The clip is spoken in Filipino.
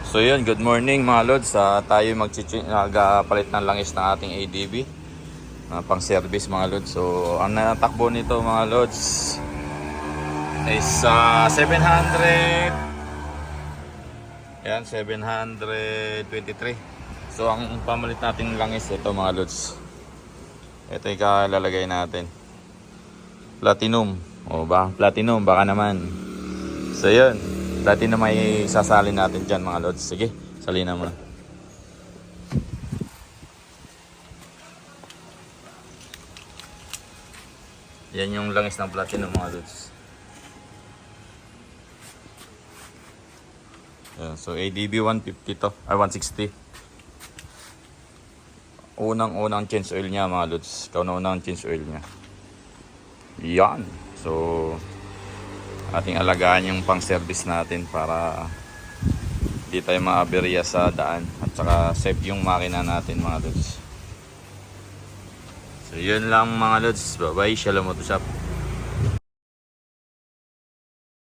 So yun, good morning mga lods. Tayo magpalit ng langis ng ating ADB pang service mga lods. So ang natakbo nito mga lods is 700. Yan, 723. So ang pamalit natin langis ito mga lods. Ito yung kalalagay natin. Platinum. O ba? Platinum baka naman. So yun. Dati na may sasalin natin dyan mga lods. Sige, salina mo na. Yan yung langis ng platinum mga lods. Yan, so ADB 150 to, ay 160. Unang change oil niya mga lods. Kauna-unang change oil niya. Yan. So ating alagaan yung pang service natin para hindi tayo maaberya sa daan at saka safe yung makina natin mga lods. So yun lang mga lods. Bye bye. Shalom Auto Shop.